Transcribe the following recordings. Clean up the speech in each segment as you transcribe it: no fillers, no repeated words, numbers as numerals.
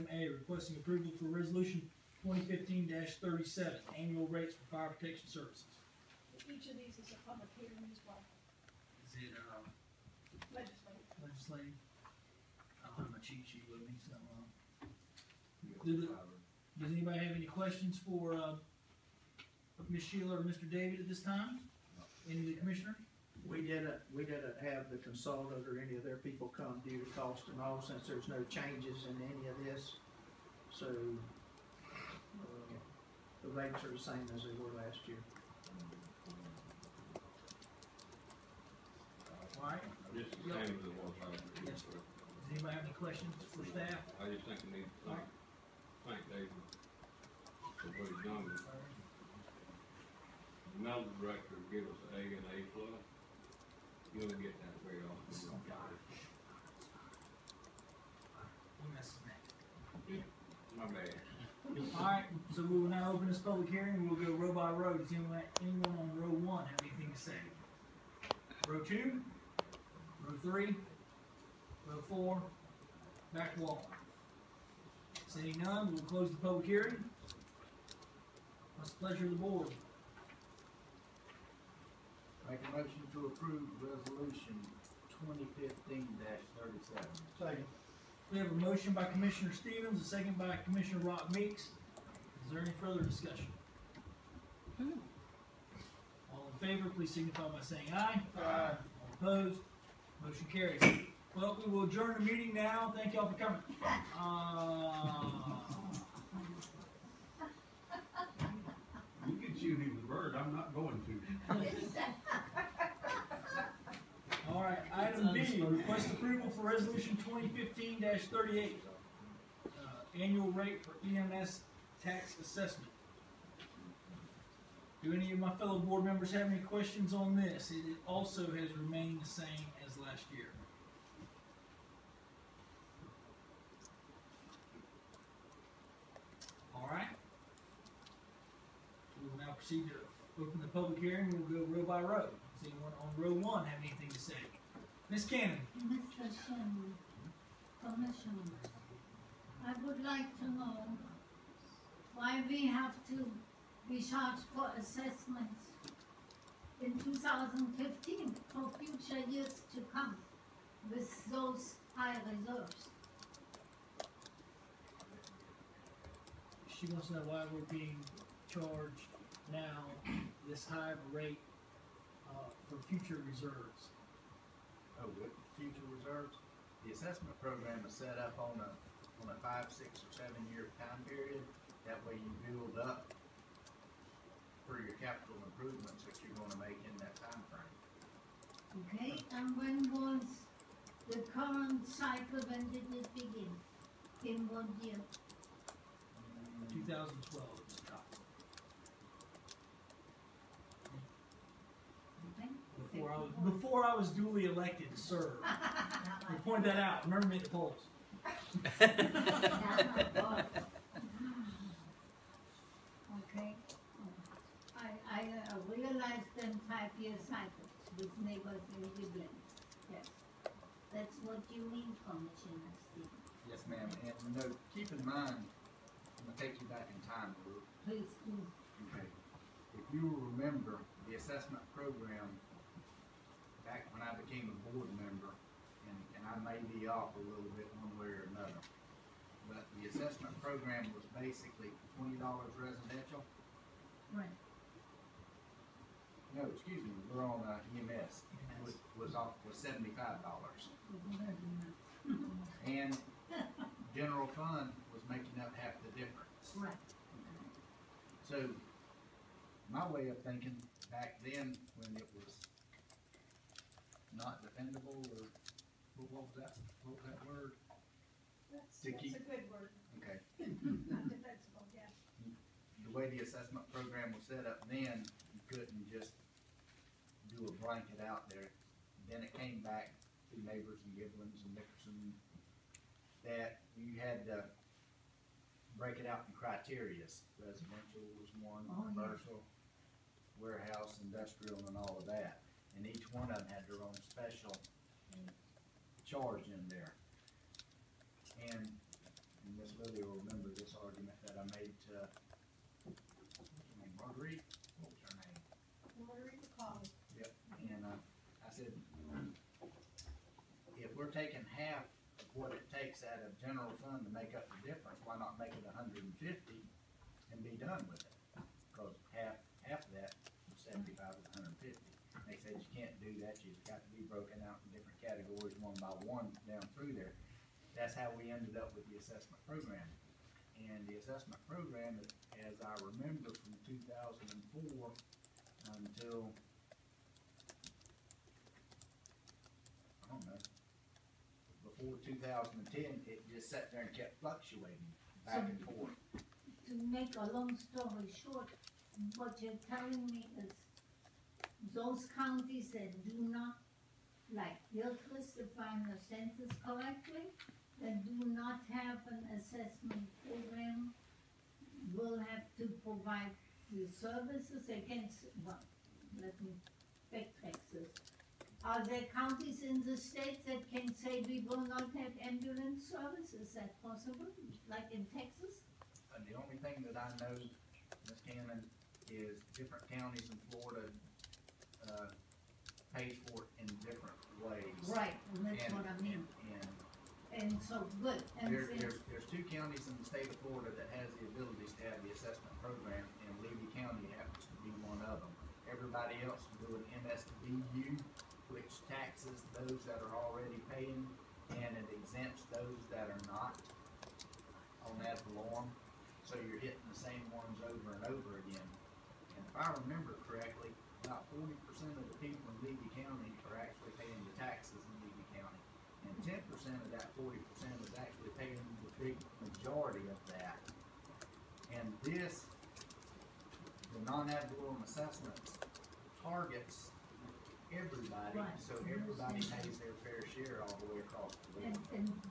Item A, requesting approval for resolution 2015-37, annual rates for fire protection services. Each of these is a public hearing as well. Is it, legislative? I don't have my cheat sheet with me, so, does anybody have any questions for, Ms. Sheila or Mr. David at this time? Any of the commissioners? We didn't have the consultant or any of their people come due to cost and all, since there's no changes in any of this. So, the rates are the same as they were last year. All right. Just the same as it was last year. Yes, sir. Does anybody have any questions for staff? I just think we need to thank David for what he's done. The medical director give us an A and A plus. You don't get that very often. We messed that. My bad. Alright, so we will now open this public hearing. We'll go row by row. Does anyone on row 1 have anything to say? Row 2, row 3, row 4, back wall. Seeing none, we'll close the public hearing. What's the pleasure of the board? Make a motion to approve resolution 2015-37. Second. We have a motion by Commissioner Stevens, a second by Commissioner Rock Meeks. Is there any further discussion? All in favor, please signify by saying aye. Aye. All opposed? Motion carries. Well, we will adjourn the meeting now. Thank y'all for coming. You can shoot him the bird, I'm not going to. All right, item B, request approval for resolution 2015-38, annual rate for EMS tax assessment. Do any of my fellow board members have any questions on this? It also has remained the same as last year. All right. We will now proceed to open the public hearing. We'll go row by row. Does anyone on row 1 have anything to say? Ms. Cannon. Mr. Chairman, Commissioners, I would like to know why we have to be charged for assessments in 2015 for future years to come with those high reserves. She wants to know why we're being charged now this high of a rate for future reserves. Oh, with future reserves, the assessment program is set up on a 5, 6, or 7 year time period. That way you build up for your capital improvements that you're going to make in that time frame. Okay, and when was the current cycle, when did it begin? In what year? 2012. Before I was duly elected to serve. I point that out. Remember me at the polls. Okay. I realized them 5-year cycles with neighbors in Chiefland. Yes. That's what you mean, Commissioner Stevens. Yes, ma'am. And no, keep in mind, I'm going to take you back in time a little. Please do. Okay. If you remember, the assessment program, back when I became a board member, and I may be off a little bit one way or another, but the assessment program was basically $20 residential. Right. No, excuse me, we're on EMS. Was $75. And general fund was making up half the difference. Right. So my way of thinking back then, when it was not defendable, or what was that? What was that word? That's a good word. Okay. Not defensible, yeah. The way the assessment program was set up then, you couldn't just do a blanket out there. Then it came back to Neighbors and Giblins and Nickerson that you had to break it out in criterias. Residential was one, commercial, warehouse, industrial, and all of that. And each one of them had their own special charge in there. And Ms. Lily Marguerite, what was her name? Hillary McCall. Yep, and, I said, if we're taking half of what it takes out of general fund to make up the difference, why not make it 150 and be done with it? Cause half of that, 75 is 150. They said you can't do that, you've got to be broken out in different categories, one by one, down through there. That's how we ended up with the assessment program. And the assessment program, as I remember from 2004 until, I don't know, before 2010, it just sat there and kept fluctuating back and forth. To make a long story short, what you're telling me is those counties that do not, like Hillcrest, if I understand this correctly, that do not have an assessment program will have to provide the services against, well, let me backtrack this. Are there counties in the state that can say we will not have ambulance service? Is that possible, like in Texas? And the only thing that I know, Ms. Cannon, is different counties in Florida, pays for it in different ways. Right, and that's And- what I mean. And And so, good, and there's two counties in the state of Florida that has the abilities to have the assessment program, and Levy County happens to be one of them. Everybody else is doing MSBU, which taxes those that are already paying, and it exempts those that are not on ad valorem. So you're hitting the same ones over and over again. And if I remember correctly, about 40% of the people in Levy County are actually paying the taxes in Levy County. And 10% of that 40% is actually paying the big majority of that. And this, the non-ad valorem assessments, targets everybody, Right. so everybody pays their fair share all the way across the board.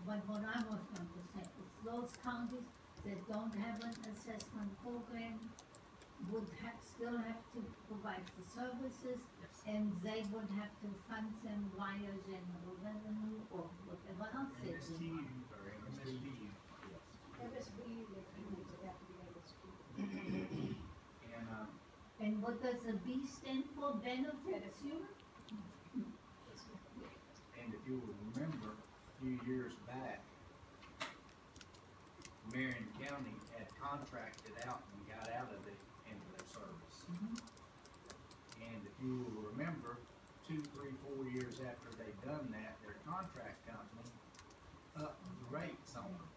but what I was going to say is those counties that don't have an assessment program would still have to provide the services, Yes. and they would have to fund them via general revenue or whatever else they do. MSTU or MSBU, yes. MSBU, they would have to be MSBU. And, And what does the B stand for, benefits unit? and if you'll remember, a few years back, Marion County had contracted out and got out of the ambulance service. And if you will remember, 2, 3, 4 years after they'd done that, their contract company upped the rates on them.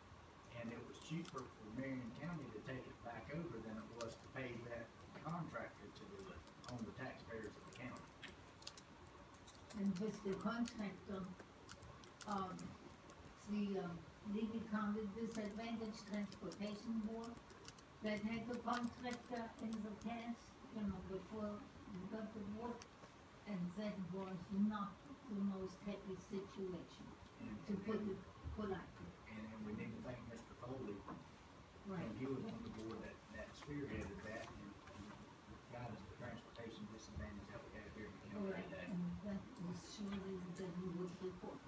And it was cheaper for Marion County to take it back over than it was to pay that contractor to do it on the taxpayers of the county. And with the contractor, the Levy County Disadvantage Transportation Board that had the contractor in the past, before we got the board, and that was not the most happy situation, to put it politely. And we need to thank Mr. Foley, Right. and he was on the board that spearheaded that and got us the transportation disadvantage that we have here in the county Right, today. and that was surely that we would report.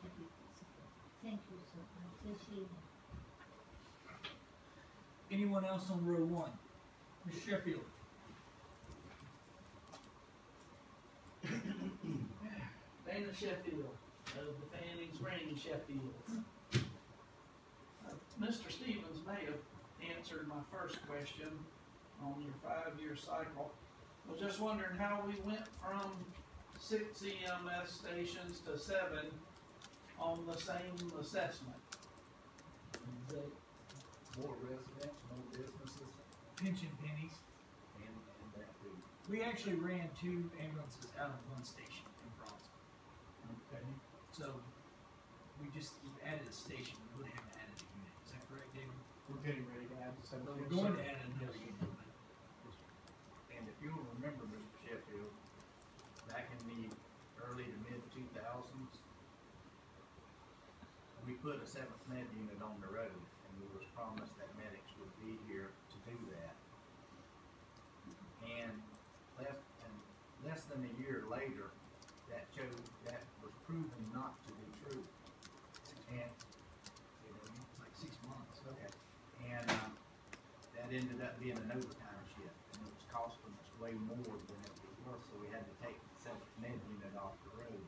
Happy possible. Thank you, sir, I appreciate it. Anyone else on row one? Ms. Sheffield? Dana Sheffield, of the Fannings Ring Sheffields. Mr. Stevens may have answered my first question on your 5-year cycle. I was just wondering how we went from 6 EMS stations to 7 on the same assessment. Is that- More residents, more businesses, Pension pennies. and that too. We actually ran 2 ambulances out of one station in Bronzeville. Okay. So we just added a station, we really haven't added a unit. Is that correct, David? We're getting ready to add some. We're going to add another unit. And if you'll remember, Mr. Sheffield, back in the early to mid 2000s, we put a 7th med unit on the road, and we was promised that medics would be here to do that. And less than a year later, that was proven not to be true. And It's like 6 months. okay, and ended up being an overtime shift, and it was costing us way more than it was worth, so we had to take the seventh med unit off the road.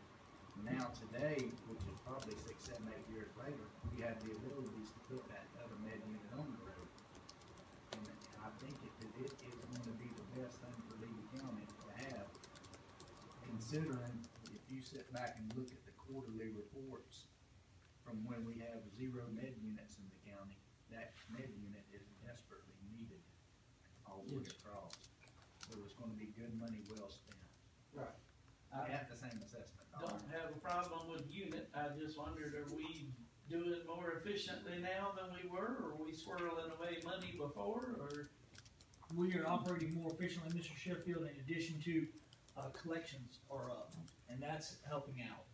Now today, which is probably 6, 7, 8 years later, we have the abilities to put that other med unit on the road. And I think it is gonna be the best thing for Lee County to have, considering if you sit back and look at the quarterly reports from when we have 0 med units in the county, that med unit is desperately needed all the way across. So it's gonna be good money well spent. Right. At the same assessment dollar. Don't have a problem with unit, I just wondered, are we doing more efficiently now than we were, or are we swirling away money before, or? We are operating more efficiently, Mr. Sheffield, in addition to, collections are up, and that's helping out,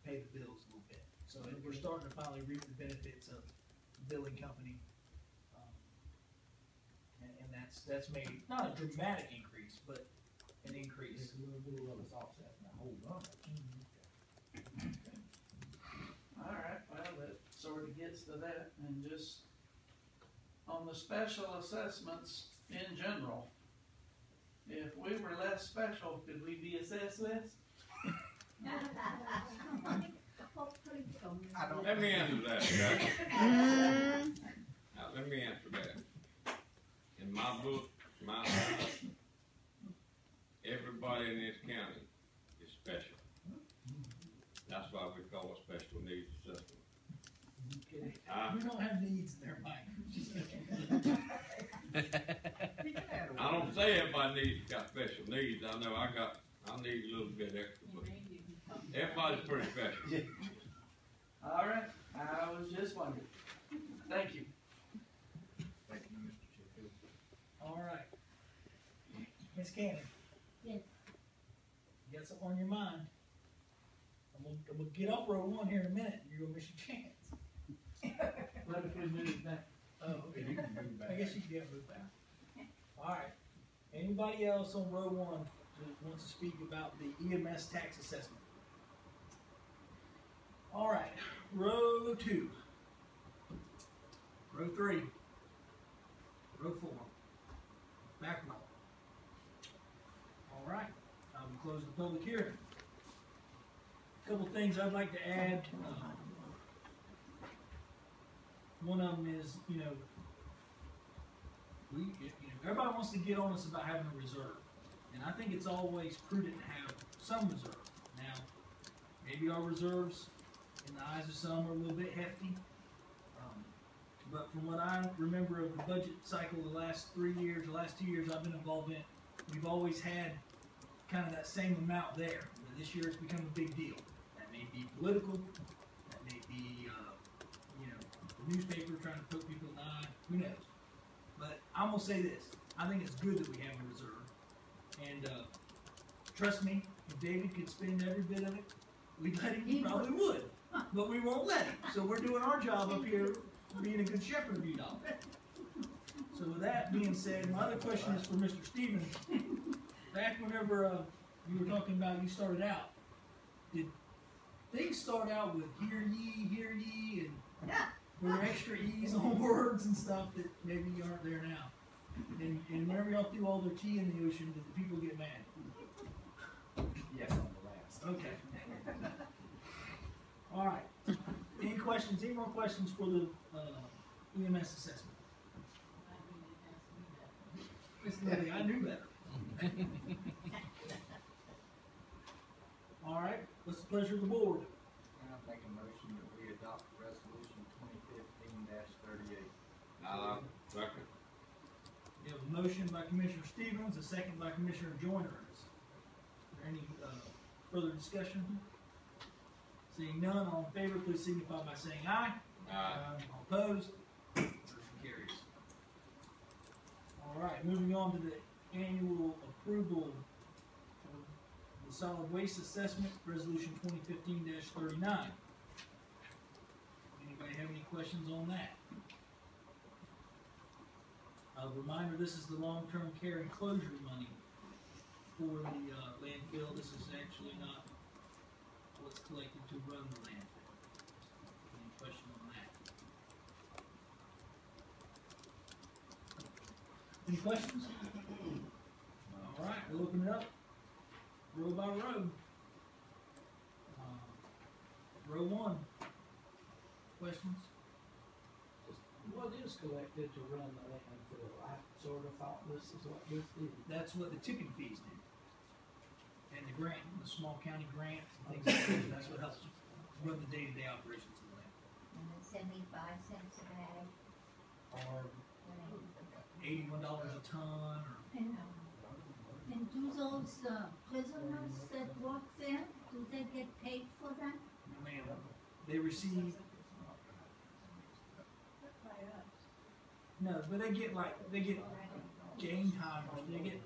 pay the bills a little bit. So we're starting to finally reap the benefits of billing company. And that's made, not a dramatic increase, but an increase. Alright, well, that sort of gets to that, and just on the special assessments in general, if we were less special, could we be assessed less? I don't. Let me answer that, okay? Now, let me answer that. In my book, my eyes, everybody in this county is special. That's why we call it special needs assessment. Okay. We don't have needs in there, Mike. I don't say everybody got special needs. I know I need a little bit extra, but everybody's pretty special. Alright, I was just wondering. Thank you. Thank you, Mr. Sheffield. All right. Ms. Cannon. Yes. You got something on your mind? I'm gonna get off row 1 here in a minute, and you're gonna miss your chance. What if we move back? Oh, okay. You can move back. I guess you can get moved back. All right. Anybody else on row 1 that wants to speak about the EMS tax assessment? All right. Row 2. Row 3. Row 4. Back row. All right. I will close the public hearing. A couple things I'd like to add. One of them is, everybody wants to get on us about having a reserve, and I think it's always prudent to have some reserve. Now, maybe our reserves, in the eyes of some, are a little bit hefty, but from what I remember of the budget cycle the last 3 years, the last 2 years I've been involved in, we've always had kind of that same amount there. But this year it's become a big deal. That may be political, that may be, the newspaper trying to poke people in the eye, who knows. But I'm going to say this, I think it's good that we have a reserve. And trust me, if David could spend every bit of it, we'd let him, he probably would. But we won't let him. So we're doing our job up here, being a good shepherd of you, dog. So with that being said, my other question is for Mr. Stevens. Back whenever you were talking about you started out, did things start out with hear ye, and were there extra e's on words and stuff that maybe aren't there now? And whenever y'all threw all their tea in the ocean, did the people get mad? Yes, on the last. Okay. All right. Any questions? Any more questions for the EMS assessment? Miss Lily, I knew better. All right. What's the pleasure of the board? I make a motion that we adopt resolution 2015-38. Second. We have a motion by Commissioner Stevens, a second by Commissioner Joyner. Is there any further discussion? Seeing none, all in favor, please signify by saying aye. Aye. All opposed? Motion carries. All right, moving on to the annual approval of the solid waste assessment, resolution 2015-39. Anybody have any questions on that? A reminder, this is the long-term care enclosure money for the landfill. This is actually not what's collected to run the landfill. Any question on that? Any questions? All right, we'll open it up, road by road. Row one. Questions? What is collected to run the landfill? I sort of thought this is what this did. That's what the tipping fees do. And the grant, the small county grants and things like that, that's what helps run the day-to-day operations of the land. And it's 75 cents a bag. Or $81 a ton, or And do those prisoners that work there, do they get paid for that? man, they receive, no, but they get game time, or they get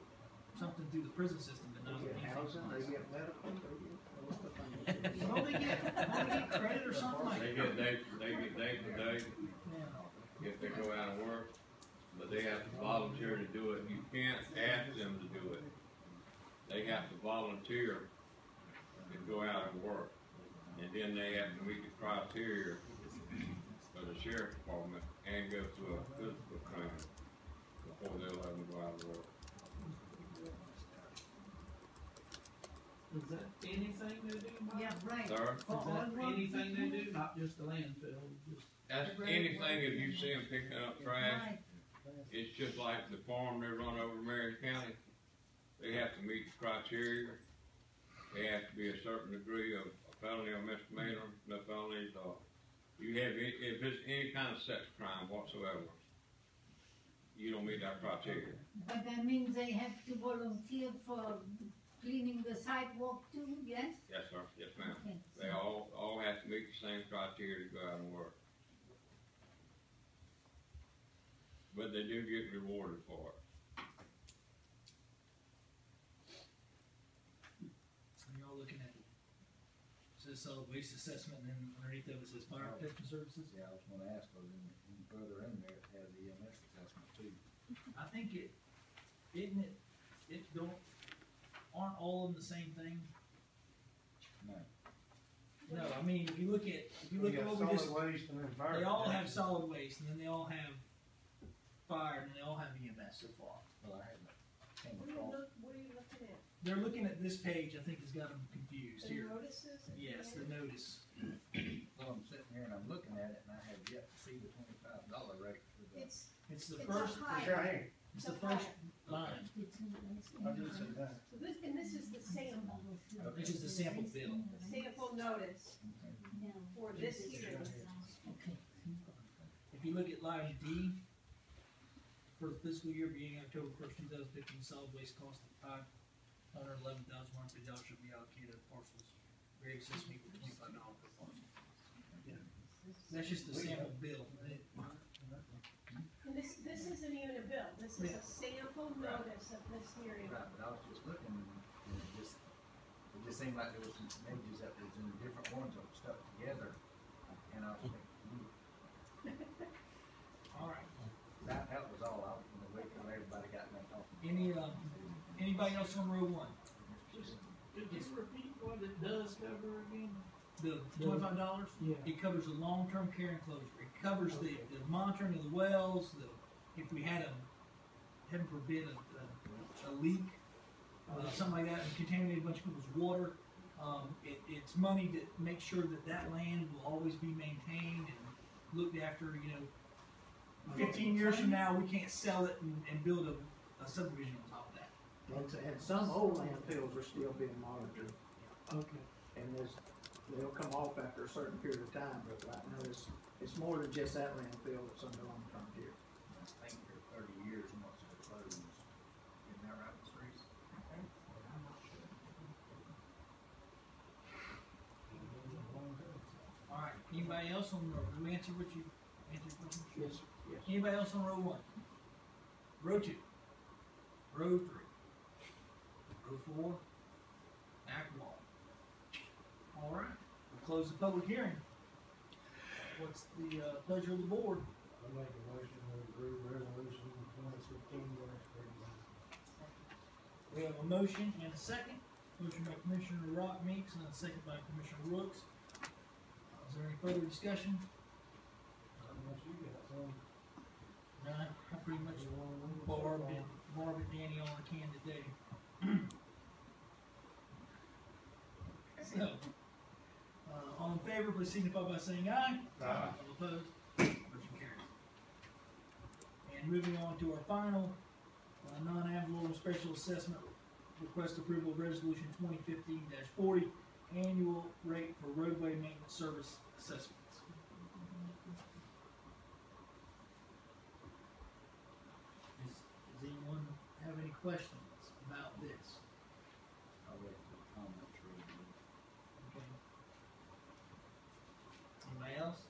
something through the prison system, but not They get anything housing, else. they get medical, what's the thing? Well, they get credit or something like They that. get day to day Yeah. if they go out and work, but they have to volunteer to do it. You can't ask them to do it. They have to volunteer to go out and work. And then they have to meet the criteria for the sheriff's department and go through a physical training before they'll let them go out and work. Is that anything they do, Mike? Yeah, right. Sir? Is that anything they do, not just the landfill, just? That's anything if you see them picking up trash, Right. it's just like the farm they run over Marion County. They have to meet the criteria. They have to be a certain degree of felony or misdemeanor, no felonies, or you have, if it's any kind of sex crime whatsoever, you don't meet that criteria. But that means they have to volunteer for cleaning the sidewalk too, yes? Yes, sir, yes, ma'am. Okay. They all have to meet the same criteria to go out and work. But they do get rewarded for it. So you're all looking at it. It says solid waste assessment, and then underneath of it says fire protection services. Yeah, I was gonna ask, but in further in there, it has the EMS assessment too. I think aren't all of them the same thing? No. No, I mean, if you look at what we just, Solid waste and then fire. they all have protection. solid waste, and then they all have fire, and they all have EMS so far. Well, I hadn't came What are you across. what are you looking at? They're looking at this page, I think has got them confused The here. notices? Yes, the notice. Well, I'm sitting here and I'm looking at it and I have yet to see the $25 rate for the. It's It's the It's first, a high- It's right here. it's the first line. I did see that. So this, and this is the sample, This is the sample bill. the sample notice for this hearing. If you look at line D, for the fiscal year beginning October 1st, 2015, solid waste cost of $511,150 should be allocated to parcels. Rate of assessment equal $25 per parcel. That's just the sample bill. And this isn't even a bill, this is a sample notice of this hearing. Right, but I was just looking and it just seemed like there was some pages that was in different ones that were stuck together. And I was thinking, All right. that was all I was gonna wait till everybody got done talking. Anybody else on row one? Could you repeat what it does cover again? The $25? Yeah. It covers the long-term care enclosure. It covers the monitoring of the wells, if we had heaven forbid, a leak, something like that, and contaminated a bunch of people's water. It's money to make sure that land will always be maintained and looked after, 15 years from now, we can't sell it and build a subdivision on top of that. And some old landfills are still being monitored, Okay. and they'll come off after a certain period of time, but right now it's more than just that landfill that's under long-term care. I think for 30 years and what's it closed. Isn't that right, Ms. Reese? All right. Anybody else on row? Did we answer what you answered? Yes, yes. Anybody else on row one? Row two. Row three. Row four. Back wall. All right. We'll close the public hearing. What's the pleasure of the board? I make a motion to approve resolution 2016-31. We have a motion and a second. Motion by Commissioner Rock Meeks and a second by Commissioner Rooks. Is there any further discussion? Unless you got some. None. I pretty much You want one? what we're Barb and Danny all I can today. So, all in favor, please signify by saying aye. Aye. All opposed? Motion carries. And moving on to our final non-ad valorem special assessment, request approval of resolution 2015-40, annual rate for roadway maintenance service assessments. Does anyone have any questions about this? I'll wait for the comments real good. Okay. Anybody else?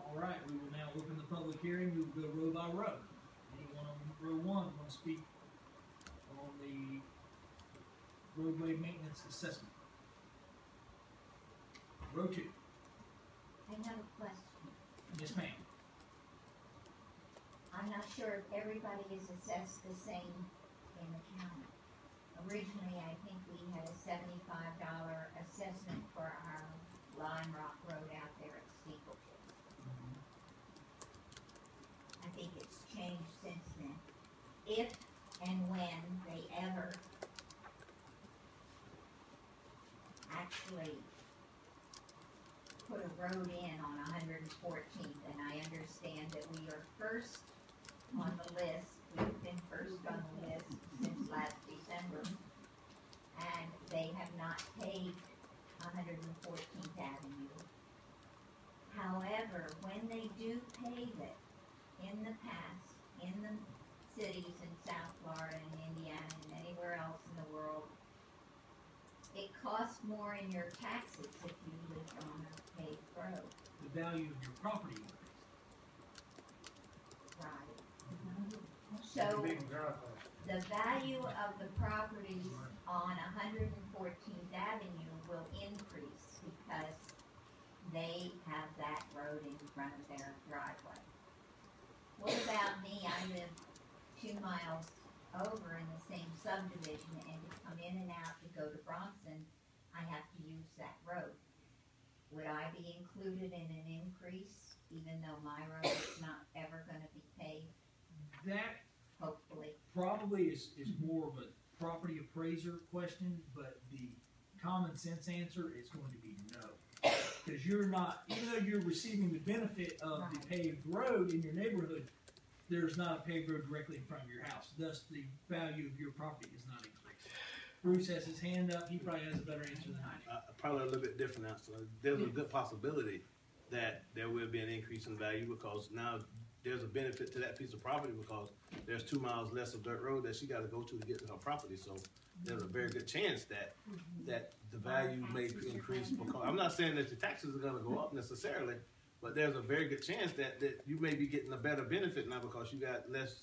All right, we will now open the public hearing. We will go row by row. Anyone on row one want to speak on the roadway maintenance assessment? Row two. I have a question. Yes, ma'am. I'm not sure if everybody is assessed the same in the county. Originally, I think we had a $75 assessment for our Lime Rock Road out there at Steeplechase. I think it's changed since then. If and when they ever actually put a road in on 114th, and I understand that we are first on the list. We've been first on the list since last December, and they have not paved 114th Avenue. However, when they do pave it, in the past, in the cities in South Florida and Indiana and anywhere else in the world, it costs more in your taxes if you live on a paved road. The value of your property increased. Right. So, the value of the properties on 114th Avenue will increase because they have that road in front of their driveway. What about me? I live 2 miles over in the same subdivision, and to come in and out to go to Bronson, I have to use that road. Would I be included in an increase, even though my road is not ever gonna be paved, That hopefully? probably is more of a property appraiser question, but the common sense answer is going to be no. Because you're not, even though you're receiving the benefit of the paved road in your neighborhood, there's not a paved road directly in front of your house. Thus, the value of your property is not increasing. Bruce has his hand up. He probably has a better answer than I do. Probably a little bit different answer. There's a good possibility that there will be an increase in value because now there's a benefit to that piece of property because there's 2 miles less of dirt road that she got to go to get to her property. So there's a very good chance that the value may increase because I'm not saying that your taxes are going to go up necessarily, but there's a very good chance that you may be getting a better benefit now because you got less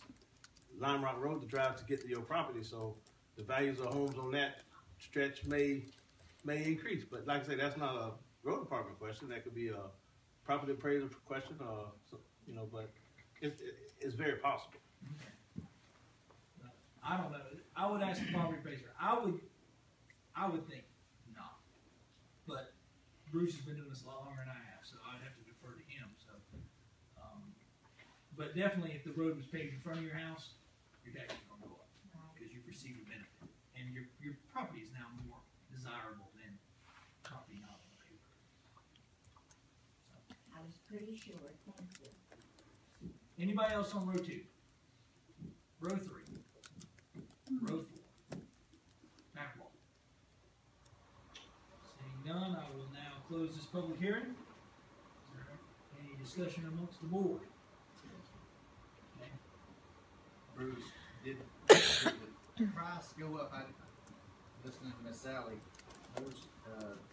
Lime Rock Road to drive to get to your property. So the values of homes on that stretch may increase. But like I say, that's not a road department question. That could be a property appraiser question, but it's very possible. I don't know. I would ask the property appraiser. I would think not. But Bruce has been doing this a lot longer than I have, so I'd have to defer to him. So, but definitely, if the road was paved in front of your house, your taxes are going to go up because you've received a benefit, and your property is now more desirable than property not on the paved road. So, I was pretty sure, thank you. anybody else on row two? Row three. Row four. Back wall. Seeing none, I will now close this public hearing. Is there any discussion amongst the board? Okay. Bruce, did the price go up? Listening to Miss Sally, those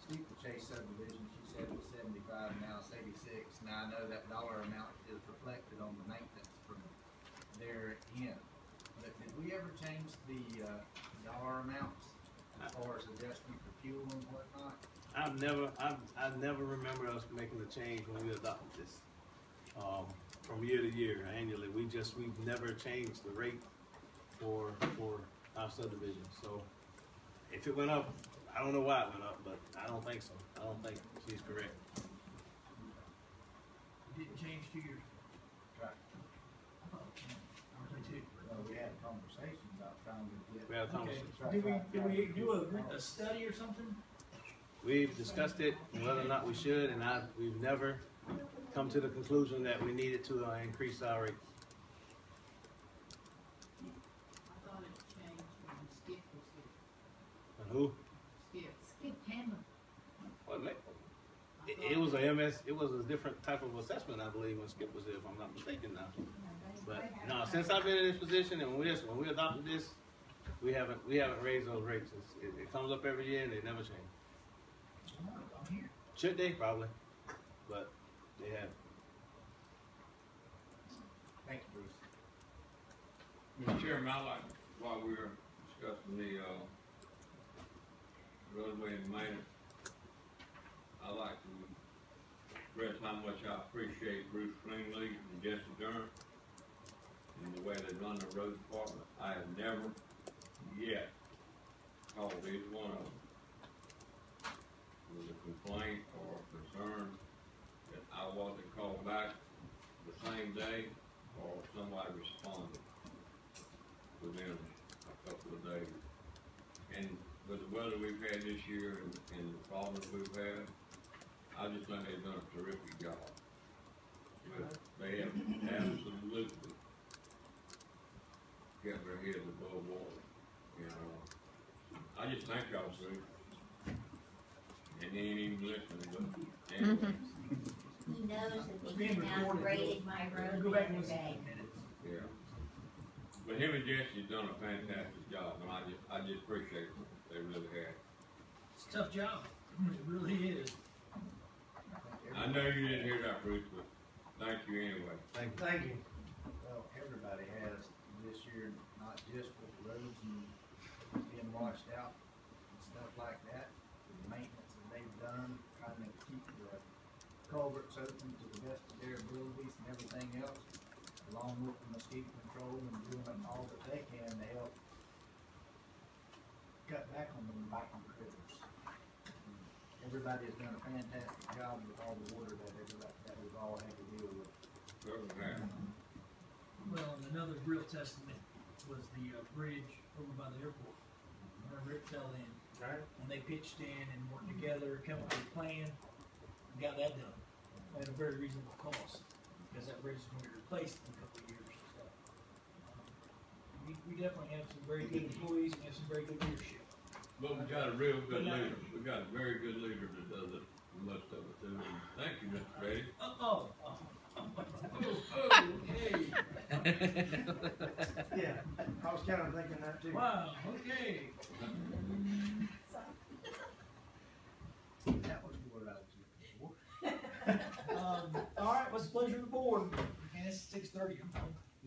Steeplechase subdivision, she said it was 75, now it's 86. Now I know that dollar amount is reflected on the maintenance from their end. But did we ever change the dollar amounts as far as adjusting for fuel and whatnot? I never remember us making a change when we adopted this. From year to year, annually, we've never changed the rate for our subdivision. So if it went up, I don't know why it went up, but I don't think so. I don't think she's correct. It didn't change 2 years ago. Right. I thought it changed. I was trying to get. We have a Okay, conversation. did we do a study or something? We've discussed it, and whether or not we should, and we've never come to the conclusion that we needed to increase our rates. I thought it changed when Skip was here. And who? Skip. Skip Hammer. Well, it was a MS. It was a different type of assessment, I believe, when Skip was there, if I'm not mistaken now. But no, since I've been in this position, and when we adopted this, we haven't raised those rates. It comes up every year, and they never change. I'm here. Should they? Probably, but they haven't. Thank you, Bruce. Mr. Chairman, I like, while we were discussing the, roadway and maintenance, I like to express how much I appreciate Bruce Greenlee and Jesse Durham and the way they run the road department. I have never yet called either one of them with a complaint or a concern that I wasn't called back the same day or somebody responded within a couple of days. And with the weather we've had this year and the problems we've had, I just think they've done a terrific job. But they have absolutely kept their heads above water. You know, I just thank y'all, Bruce. And he ain't even listening, but anyway. He knows that It's he being came out and recorded. graded my road Go the back and other listen day. in minutes. Yeah. But him and Jesse's done a fantastic job, and I just appreciate them. They really have. It's a tough job. It really is. I know you didn't hear that, Bruce, but thank you anyway. Thank you. Thank you. Well, everybody has this year, not just with roads and being washed out and stuff like that, the maintenance that they've done, trying to keep the culverts open to the best of their abilities and everything else, along with the mosquito control and doing all that they can to help cut back on the biting critters. Everybody has done a fantastic job with all the water that we've all had to deal with. Certainly have. Well, and another real testament was the bridge over by the airport. Whenever it fell in, Right. and they pitched in and worked together, come up with a plan, and got that done at a very reasonable cost, because that bridge is going to be replaced in a couple of years. So, we definitely have some very good employees and have some very good leadership. But we got a real good leader. We got a very good leader that does it, most of it too. Thank you, Mr. Brady. Okay. Yeah, I was kind of thinking that too. Wow, okay. That was the word I was looking for. All right, what's the pleasure of the board? And it's 6:30.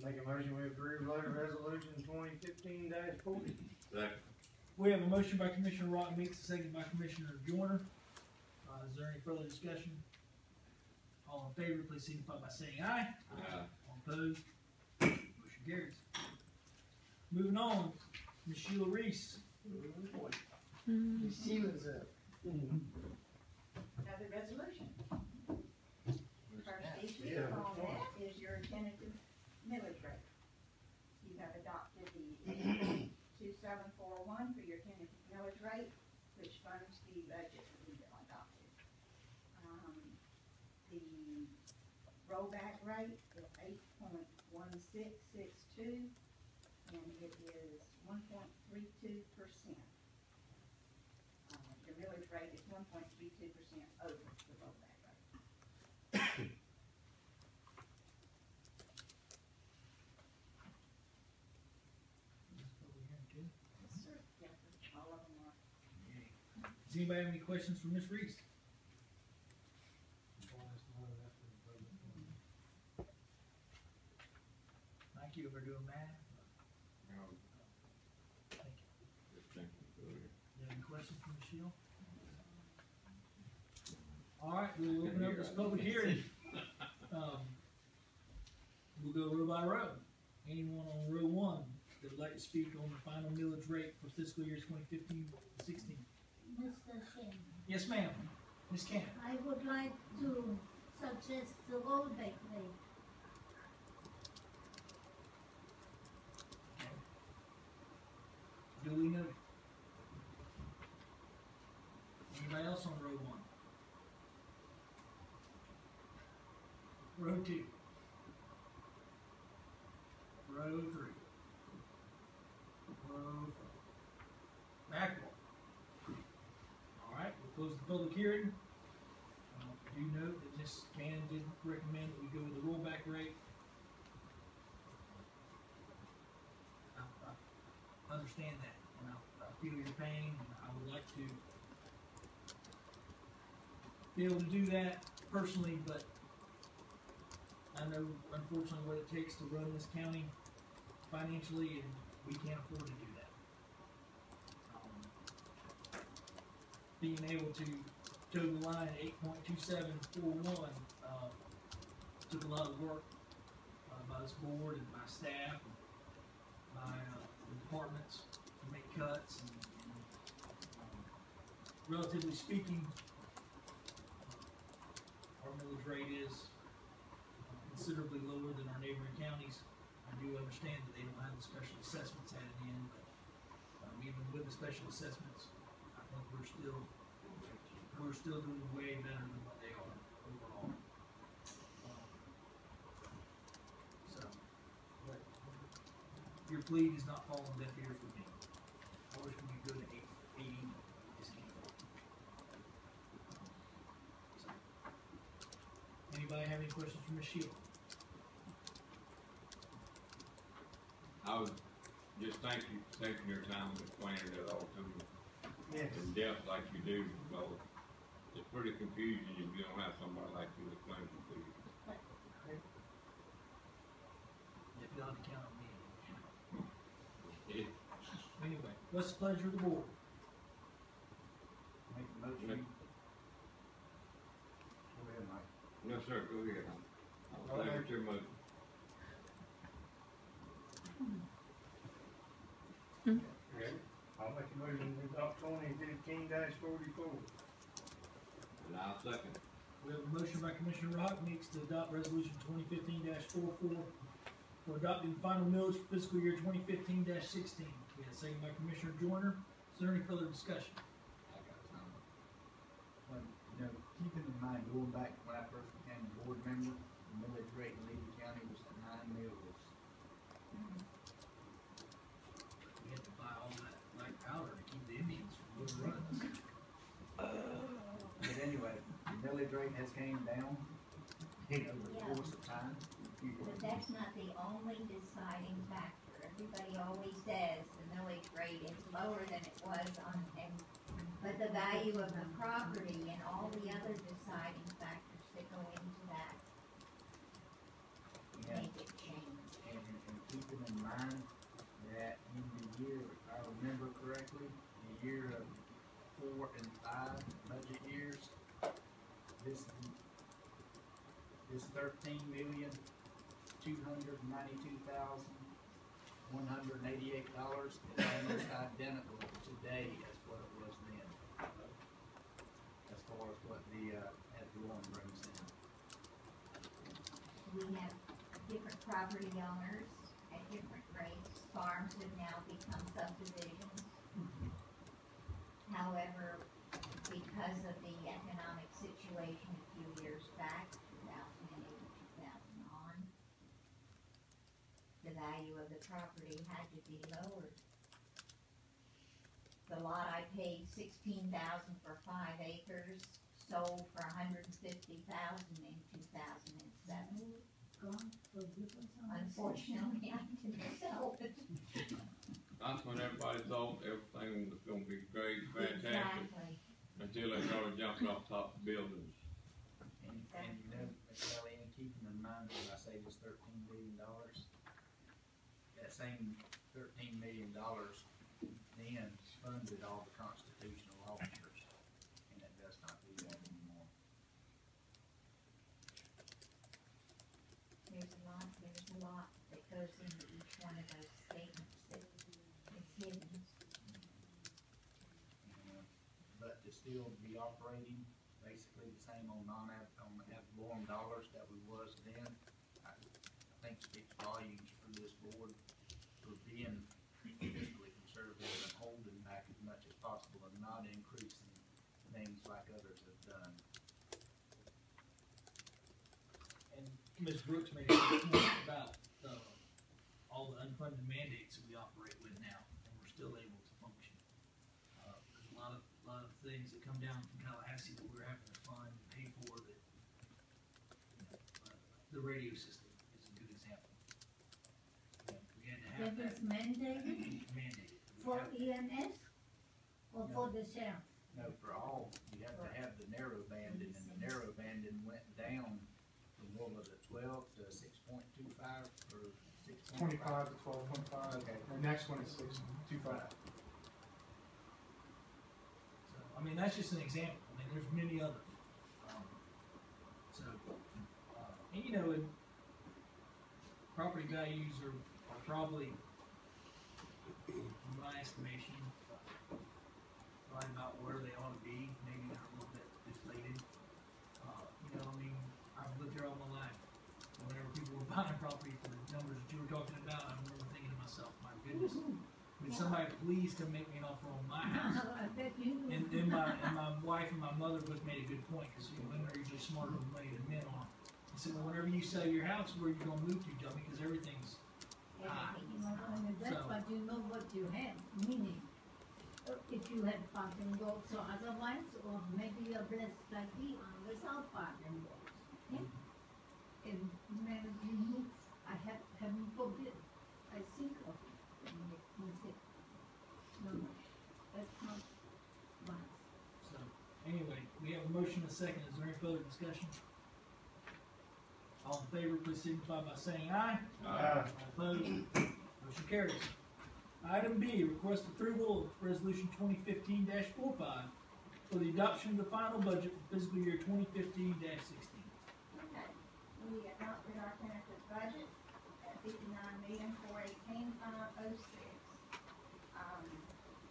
Make a motion we approve letter resolution 2015-40. Second. We have a motion by Commissioner Rotten Meeks, a second by Commissioner Joyner. Is there any further discussion? All in favor, please signify by saying aye. All opposed? Motion carries. Moving on, Ms. Sheila Reese. Sheila's up. Another resolution. First issue on that is your tentative millage rate. You have adopted the 2741 for your tentative millage rate, which funds the budget that we adopted. The rollback rate is 8.1662, and it is 1.32%. Your millage rate is 1.32% over the rollback rate. Yes, sir. Yeah, all of them are. Does anybody have any questions for Ms. Reese? Thank you for doing math. Thank you. Just thinking through it. You have any questions for Ms. Sheila? All right, we'll open up this public hearing. We'll go row by row. Anyone on row one that would like to speak on the final millage rate for fiscal year 2015-16? Mr. Shannon, Yes, ma'am. Ms. Cannon. I would like to suggest the rollback rate. Anybody else on row one? Row two. Row three. Row four. Back wall. Alright, we'll close the public hearing. Do note that Ms. Cannon did recommend that we go with the rollback rate. I understand that, and I feel your pain, and I would like to be able to do that personally, but I know unfortunately what it takes to run this county financially, and we can't afford to do that. Being able to toe the line at 8.2741 took a lot of work by this board and my staff and by the departments to make cuts. And relatively speaking, our millage rate is considerably lower than our neighboring counties. I do understand that they don't have the special assessments added in, but even with the special assessments, I think we're still doing way better than what they are overall. So, but your plea does not fall on deaf ears with me. I wish we could go to 80, just can't. So, anybody have any questions for Ms. Sheila? I would just thank you for taking your time and explaining it all to me. Yes. In depth like you do, so it's pretty confusing if you don't have somebody like you to explain it to you. If you don't count on me. Anyway, what's the pleasure of the board? Make a motion. Go ahead, Mike. No, sir, go ahead. I'll play with your motion. Okay, I'll make a motion to adopt 2015-44. And I'll second. We have a motion by Commissioner Rock Meeks to adopt resolution 2015-44 for adopting the final millage for fiscal year 2015-16. We have a second by Commissioner Joyner. Is there any further discussion? Keeping in mind, going back when I first became a board member, the millage rate in Levy County was 9 mills. We had to buy all that black powder to keep the Indians from overrunning us. But anyway, the millage rate has came down, over the course of time. But that's not the only deciding factor. Everybody always says the millage rate is lower than it was but the value of the property and all the other deciding factors that go into that Yeah. make it change. And keeping in mind that in the year, if I remember correctly, the year of 4 and 5 budget years, this $13,292,188 is almost identical today as what it was then. As far as what the ad valorem brings in. We have different property owners at different rates. Farms have now become subdivisions. However, because of the economic situation a few years back, 2008 to 2009, the value of the property had to be lowered. The lot I paid $16,000 for 5 acres sold for $150,000 in 2007. Unfortunately, I didn't sell it. That's when everybody thought everything was gonna be great, fantastic, Exactly. until they started jumping off top of buildings. And you know, Ms. Kelly, and keeping in mind when I say this $13 million, that same $13 million then funded all the constitutional officers, and it does not do that anymore. There's a lot that goes into each one of those statements that is hidden. But to still be operating basically the same on ad valorem dollars that we was then, I think speaks volumes for this board for being fiscally conservative and holding back as much as possible and not increasing things like others have done. And Ms. Brooks made a good point about all the unfunded mandates that we operate with now, and we're still able to function. There's a lot of things that come down from Tallahassee that we're having to fund and pay for that, the radio system is a good example. We had to have That is mandated mandated. for EMS or for the sheriff? No, for all, you have to have the narrow banding, and the narrow banding went down from what was it, 12 to 6.25 or 6.5? 25 to 12.5. Okay. The next one is 6.25. So, I mean, that's just an example. I mean, there's many others. And you know, property values are probably, in my estimation, right about where they ought to be. Maybe they're a little bit deflated. You know, I mean, I've lived here all my life. Whenever people were buying property for the numbers that you were talking about, I remember thinking to myself, my goodness, would somebody please come make me an offer on my house? I bet you. And my wife and my mother both made a good point, because women are usually smarter with money than men are. They said, well, whenever you sell your house, where are you going to move to, dummy? Because everything's high. Not only that, So- but you know what you have, meaning, if you had parking lots or otherwise, or maybe you're blessed like me on without parking lots. Yeah? And when you move, I have, heaven forbid, I think of it, and you say, no, that's not wise. So, anyway, we have a motion and a second. Is there any further discussion? All in favor, please signify by saying aye. Aye. Opposed? Motion carries. Item B, request approval of resolution 2015-45 for the adoption of the final budget for fiscal year 2015-16. Okay, we adopted our tentative budget at 59,418,506.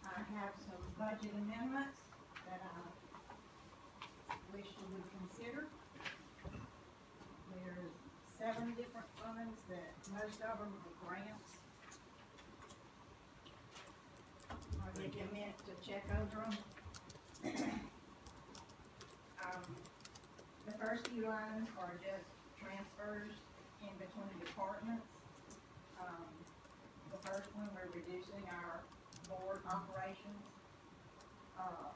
I have some budget amendments that I wish you would consider. There's 7 different funds that most of them are grants. I'll give you a minute to check over them. The first few lines are just transfers in between departments. The first one, we're reducing our board operations.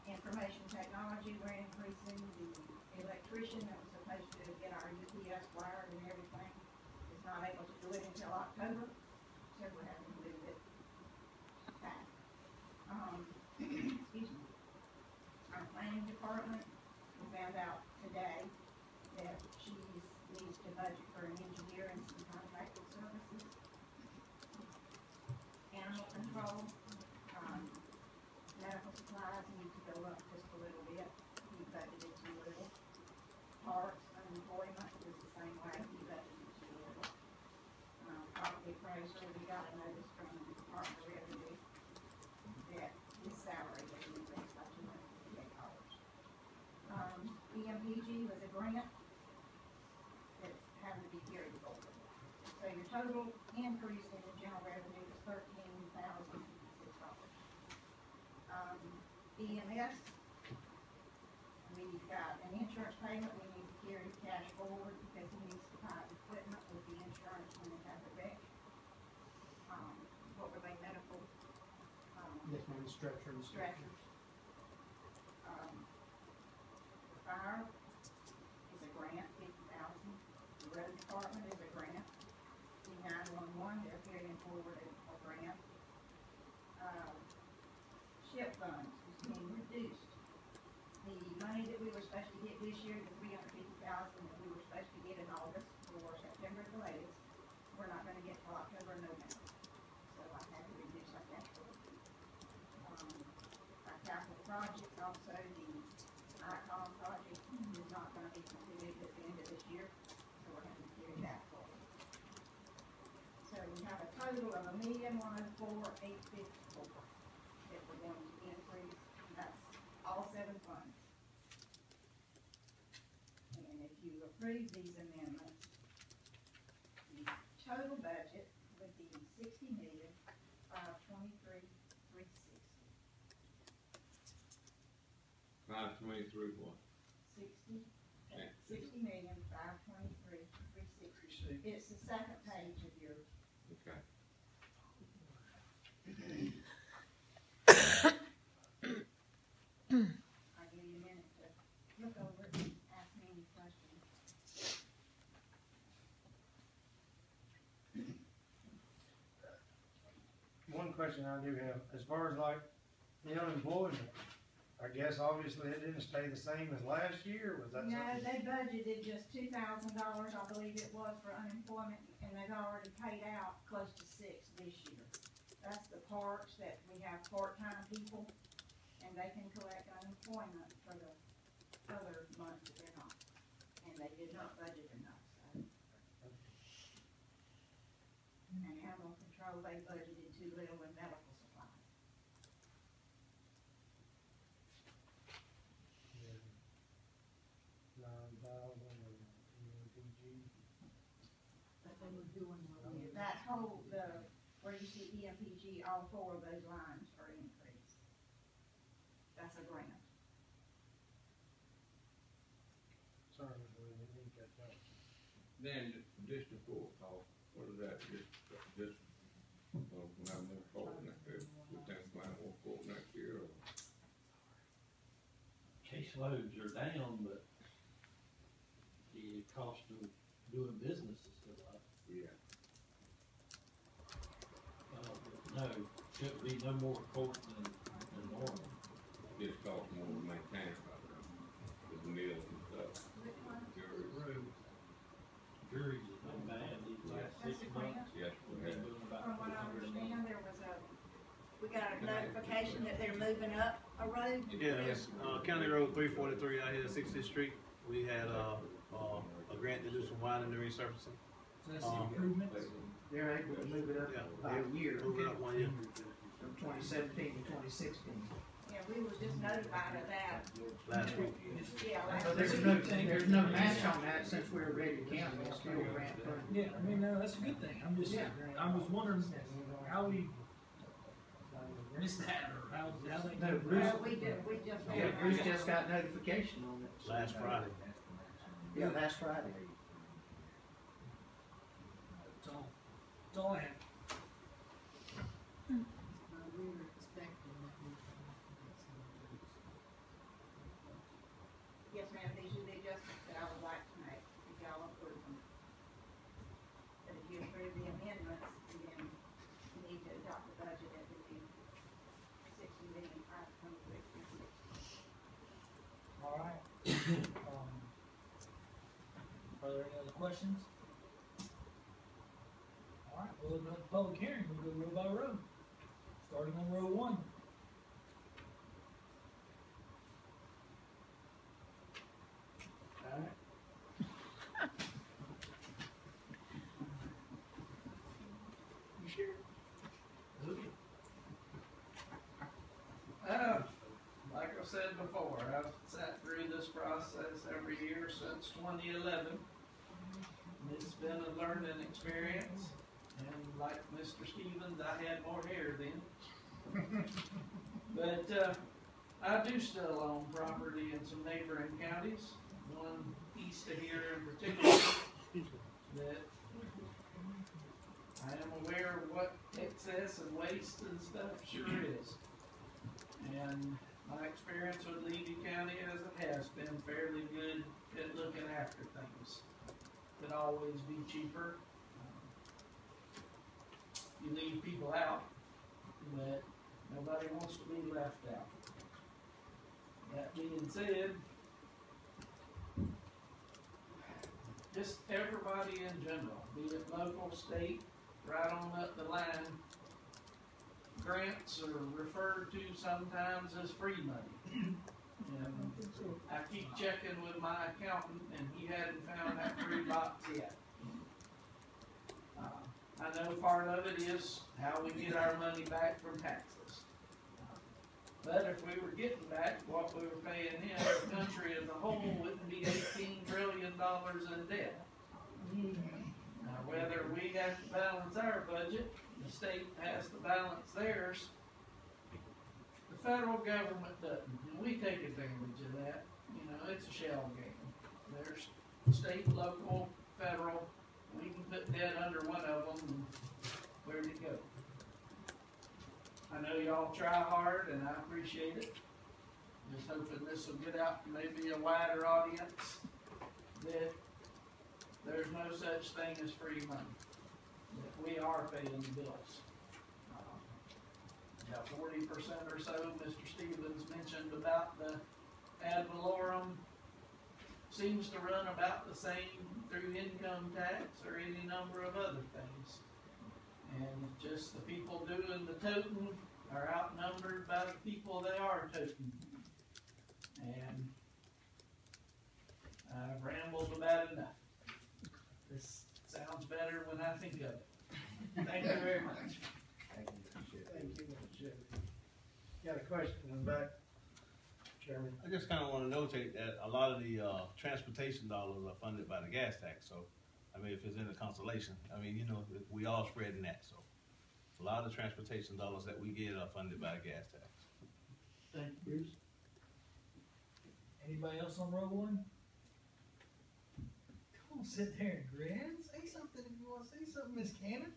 Information technology, we're increasing the electrician that was supposed to get our UPS wired and everything is not able to do it until October, so we're having to move it back. Excuse me. Our planning department, we found out today that she needs to budget for an engineer and some contracted services. Animal control, medical supplies need to go up just a little bit. We budgeted too little. Parks, unemployment is the same way, we budgeted too little. Property appraiser, we got a notice from the Department of Revenue that his salary was increased by $258. EMPG was a grant that had to be carried forward. So your total increase in the general revenue is $13,006. EMS, we've got an insurance payment, we need to carry cash forward because he needs to buy equipment with the insurance when they have the wreck. What were they, medical? Yes, ma'am, stretcher. Stretchers. The fire is a grant, $50,000. The road department is a grant. The 911, they're carrying forward a grant. Ship funds is being reduced. The money that we were supposed to get this year, the $350,000 that we were supposed to get in August or September at the latest, we're not gonna get till October or November. So I had to reduce our cash flow. Our capital projects, also the ICOM project is not gonna be completed at the end of this year, so we're having to carry that forward. So we have a total of $1,104,854 that we're going to increase, and that's all 7 funds. And if you approve these amendments, the total budget would be $60,523,360. Can I 523 what? 60,523,360. It's the second page of your. Okay. I'll give you a minute to look over it and ask me any questions. One question I do have, as far as like the unemployment, I guess obviously it didn't stay the same as last year, was that No, something? they budgeted just $2,000, I believe it was, for unemployment, and they've already paid out close to $6,000 this year. That's the parts that we have part-time people, and they can collect unemployment for the other months that they're not. And they did not budget enough, so. And animal control, they budgeted too little in medical supplies. But they were doing well. That whole, where you see EMPG, all four of those lines are increased. That's a grant. Sorry, we didn't catch up. Then District Court call, what is that, just, when I move forward next year, we think plan more court next year, or? Caseloads are down, but the cost of doing business is still up. Yeah. No, should be no more court than normal. Just cost more to maintain, with the meals and stuff. Juries. Juries has been bad these last That's 6 a grant. months. Yes, we We've have. been doing about From what I 200 a understand, month. there was we got a notification that they're moving up a road. Yeah, it's, County Road 343 out here, 60th Street. We had, a grant to do some widening and resurfacing. So that's the improvements. They're able to move it up Yeah. by a year, Move it up 1 year. from 2017 to 2016. Yeah, we were just notified of that. Last week. Yeah, So last there's week. no match on that since we're ready to count, it's still grant funded. Yeah, I mean, no, that's a good thing. I'm just, Yeah. I was wondering how we missed that, or how they. No, Bruce, We just. yeah, Bruce just got notification on it. Last Friday. Yeah, last Friday. That's all I have. We were expecting that we were gonna get some of those. Yes, ma'am, these are the adjustments that I would like to make, if y'all approve them. But if you approve the amendments, then you need to adopt the budget at the new $60,523,360. All right. Are there any other questions? All right, we'll open up the public hearing. We'll go road by road, starting on row 1. Alright. You sure? Like I said before, I've sat through this process every year since 2011. It's been a learning experience, and like Mr. Stevens, I had more hair then. But I do still own property in some neighboring counties, one east of here in particular, that I am aware of what excess and waste and stuff sure is. And my experience with Levy County, as it has been, fairly good at looking after things. Could always be cheaper. You leave people out, but nobody wants to be left out. That being said, just everybody in general, be it local, state, right on up the line, grants are referred to sometimes as free money. And I keep checking with my accountant, and he hadn't found that free box yet. I know part of it is how we get our money back from taxes. But if we were getting back what we were paying him, the country as a whole wouldn't be $18 trillion in debt. Now, whether we have to balance our budget, the state has to balance theirs, the the federal government doesn't, and we take advantage of that. You know, it's a shell game. There's state, local, federal. We can put debt under one of them, and where'd it go? I know y'all try hard, and I appreciate it. Just hoping this will get out to maybe a wider audience, that there's no such thing as free money. That we are paying the bills. Yeah, 40% or so, Mr. Stevens mentioned about the ad valorem, seems to run about the same through income tax or any number of other things. And just the people doing the toting are outnumbered by the people they are toting. And I've rambled about enough. This sounds better when I think of it. Thank you very much. Thank you, Mr. Sheffield. Thank you, Mr. Sheffield. Got a question in the back, Chairman? I just kinda wanna notate that a lot of the, transportation dollars are funded by the gas tax, so, I mean, if it's any consolation, I mean, you know, we all spreading that, so. A lot of the transportation dollars that we get are funded by the gas tax. Thank you, Bruce. Anybody else on row one? Don't sit there and grin. Say something if you want to say something, Miss Cannon.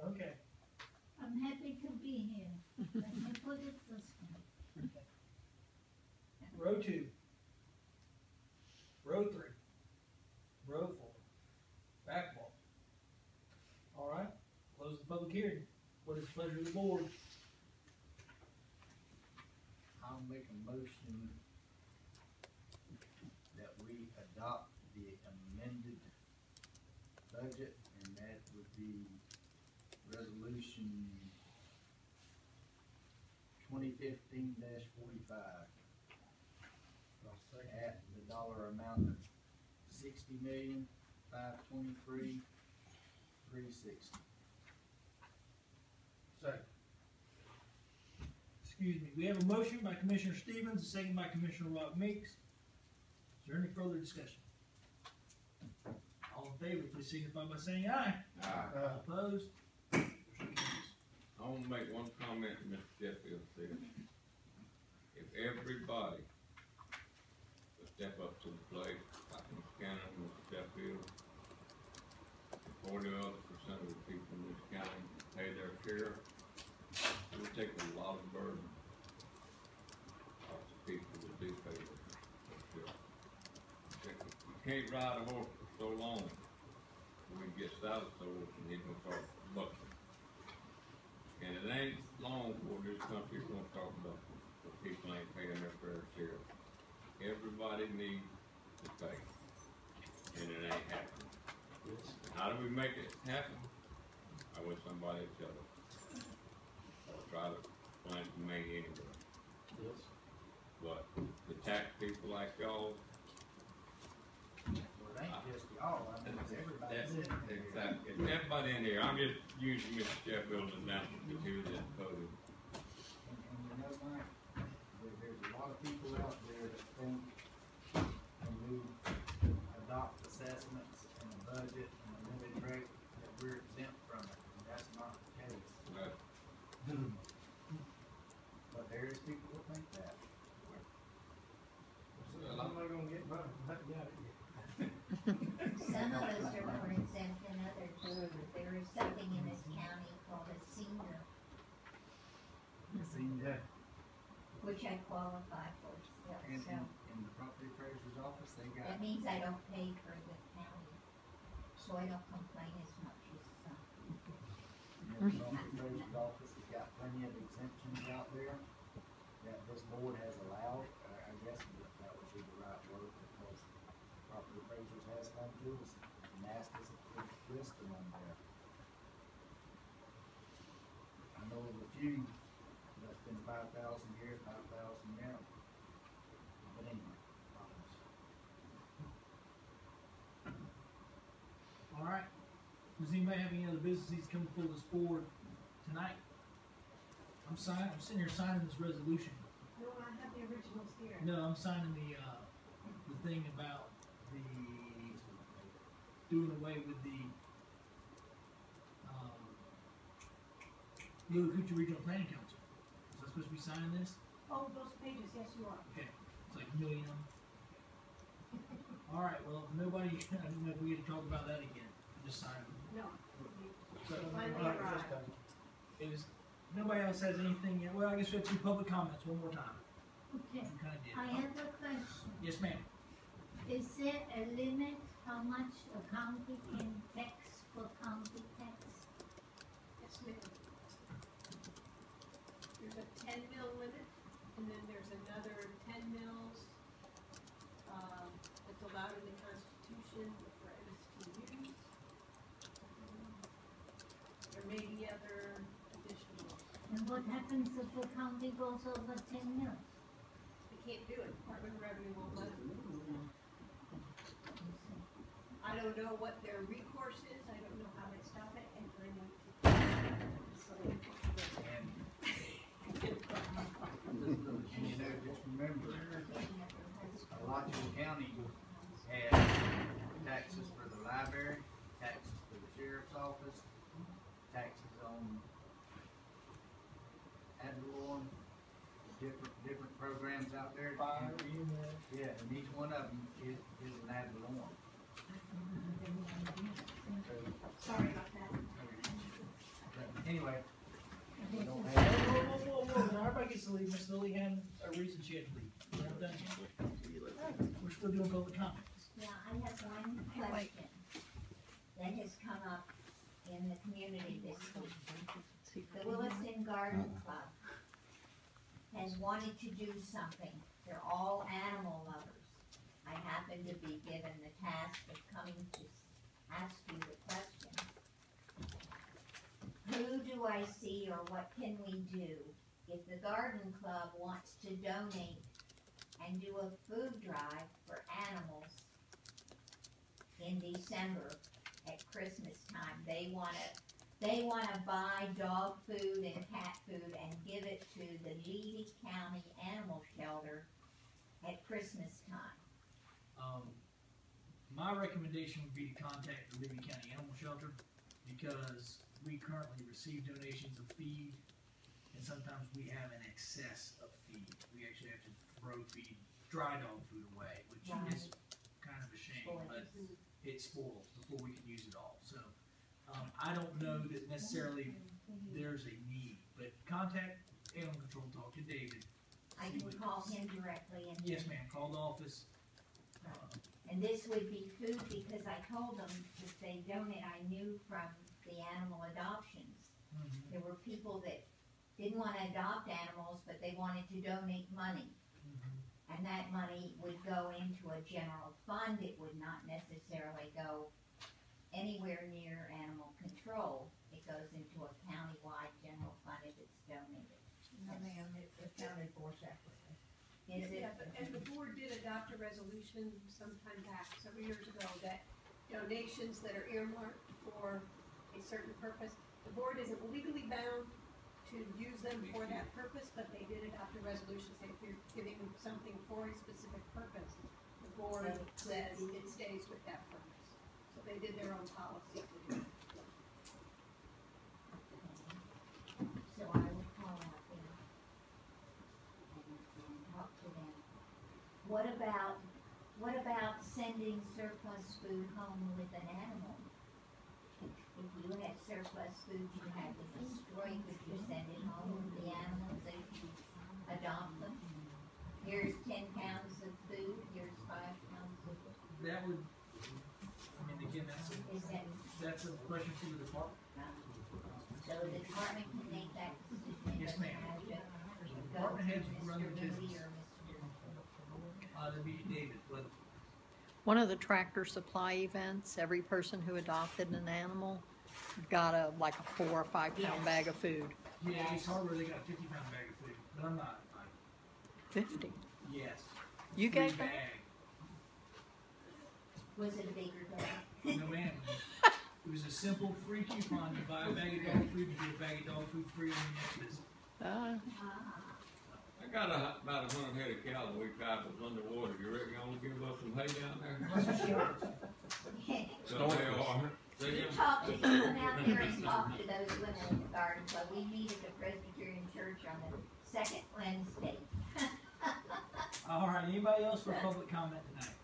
Okay. I'm happy to be here. Let me put it this way. Row two. Row three. Row four. Back wall. All right. Close the public hearing. What is the pleasure of the board? I'll make a motion that we adopt the amended budget, and that would be resolution 2015-45 at the dollar amount of $60,523,360. Second. Excuse me. We have a motion by Commissioner Stevens, a second by Commissioner Rob Meeks. Is there any further discussion? All in favor, please signify by saying aye. Aye. Opposed? I want to make one comment to Mr. Sheffield said. If everybody would step up to the plate, like Mr. Cannon, Mr. Sheffield, 40% of the people in this county pay their share, it would take a lot of burden off the people that do pay their share. You can't ride a horse for so long, when he gets out of soul and he's gonna start bucking. And it ain't long before this country's gonna start bucking, but people ain't paying their fair share. Everybody needs to pay, and it ain't happening. How do we make it happen? I wish somebody would tell us. Or try to explain it to me anyway. Yes. But to tax people like y'all, Well, it ain't just y'all, I mean, it's everybody. that's it, exactly. It's everybody in here. I'm just using Mr. Sheffield as an example because he was at the podium. And you know, Mike, there's a lot of people out there that think when we adopt assessments and a budget and a limited rate, that we're exempt from it, and that's not the case. Right. But there is people who think that. I'm not gonna get mine. I got it. Some of us are more exempt than others. There is something in this county called a senior, Yeah. which I qualify for still, And so in the property appraiser's office, they got, that means I don't pay for the county, so I don't complain as much as some. the property appraiser's office has got plenty of exemptions out there that this board has allowed. I guess that would be the right word, because property appraisers has come to us and asked us if we could list them on there. I know of a few that's been 5,000 here, 5,000 there. But anyway, All right. Does anybody have any other business needs to come before this board tonight? I'm sitting here signing this resolution. No, I have the originals here. No, I'm signing the thing about the doing away with the Blue Coochie Regional Planning Council. Is that supposed to be signing this? Oh, those pages, yes, you are. Okay, it's like a million of them. All right, well, if nobody, I don't know if we had to talk about that again. Just sign them. No. So, Finally all right, arrived. is nobody else has anything yet? Well, I guess we have to do public comments one more time. Okay, We kind of did. I have a question. Yes, ma'am. Is there a limit how much a county can tax for county tax? Yes, ma'am. There's a 10 mil limit, and then there's another 10 mils, that's allowed in the Constitution for MSTUs. There may be other additional, And what happens if the county goes over 10 mils? they can't do it, Department of Revenue won't let them. I don't know what their recourse is, I don't know how they stop it, and I know. And you know, just remember, Alachua County has taxes for the library, taxes for the sheriff's office, taxes on ad valorem, different programs out there. Yeah, and each one of them is an ad valorem. Sorry about that. Anyway, we don't Whoa, have. whoa, whoa, whoa, now everybody gets to leave. Miss Lily had a reason she had to leave. We're not done yet. We're still doing public comments. Now, I have one question that has come up in the community this week. The Williston Garden Club has wanted to do something. They're all animal lovers. I happen to be given the task of coming to ask you the question. Who do I see or what can we do if the garden club wants to donate and do a food drive for animals in December at Christmas time? They wanna buy dog food and cat food and give it to the Levy County Animal Shelter at Christmas time. My recommendation would be to contact the Levy County Animal Shelter because we currently receive donations of feed, and sometimes we have an excess of feed. We actually have to throw feed, dry dog food away, which is kind of a shame, but it spoils before we can use it all. So I don't know that necessarily there's a need, but contact Animal Control, talk to David. I can call him directly and. Yes, ma'am, call the office. And this would be food because I told them if they donate, I knew from the animal adoptions. There were people that didn't want to adopt animals, but they wanted to donate money. And that money would go into a general fund. It would not necessarily go anywhere near animal control. It goes into a countywide general fund if it's donated. No, ma'am, it's accounted for separately. Is it? Yeah, and the board did adopt a resolution sometime back, several years ago, that donations that are earmarked for a certain purpose, the board isn't legally bound to use them for that purpose, but they did adopt a resolution saying if you're giving something for a specific purpose, the board says it stays with that purpose. So they did their own policy to do it. So I will call out there and talk to them. What about sending surplus food home with an animal? If you had surplus food you had to destroy, could you send it home with the animals if you adopt them? Here's 10 pounds of food, here's 5 pounds of food. That would, I mean, again, that's a question for the department. So the department can make that decision? Yes, ma'am. The Department heads run the business. Or That'd be David, but One of the Tractor Supply events, every person who adopted an animal got like a 4 or 5 pound bag of food. yeah, Ace Harbor, they got a 50-pound bag of food, but I'm not, 50. yes. You Free gave that? bag. was it a bigger bag? No, ma'am. It was a simple free coupon. You buy a bag of dog food, you get a bag of dog food free on your next visit. I got about 100 head of cattle we tried was underwater. You reckon y'all gonna give us some hay down there? So they are. You talk to, come out there and talk to those women in the garden club. We need a church on the second Wednesday. All right, anybody else for public comment tonight?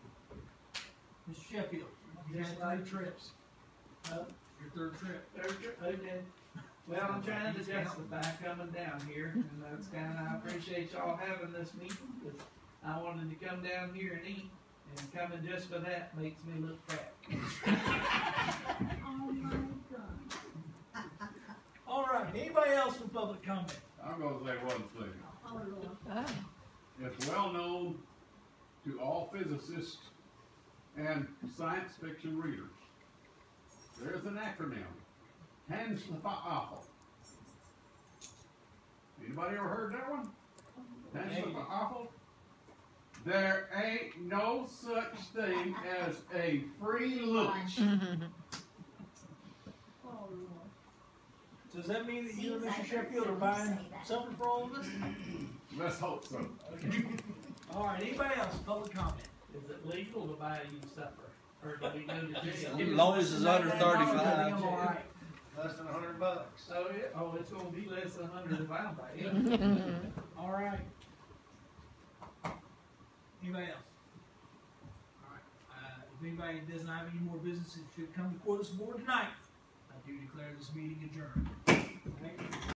Mr. Sheffield, you had 3 trips. Your 3rd trip. Okay. Well, I'm trying to justify coming down here, and that's I appreciate y'all having this meeting, because I wanted to come down here and eat, and coming just for that makes me look fat. Oh my God. All right, anybody else for public comment? I'm gonna say one thing. Oh Lord. Oh. It's well known to all physicists and science fiction readers. There's an acronym. Tanzfa'afel. Anybody ever heard that one? Tanzfa'afel? There ain't no such thing as a free lunch. Oh Lord. So does that mean that you and Mr. Sheffield are buying something for all of us? Let's hope so. Okay. All right, anybody else? Public comment. Is it legal to buy you supper, or do we go to jail? As long as it's under 35. I'm all right. Less than $100. Oh, yeah. Oh, it's gonna be less than 100 if I buy it. All right. Anybody else? All right. If anybody doesn't have any more business that should come before this board tonight, I do declare this meeting adjourned.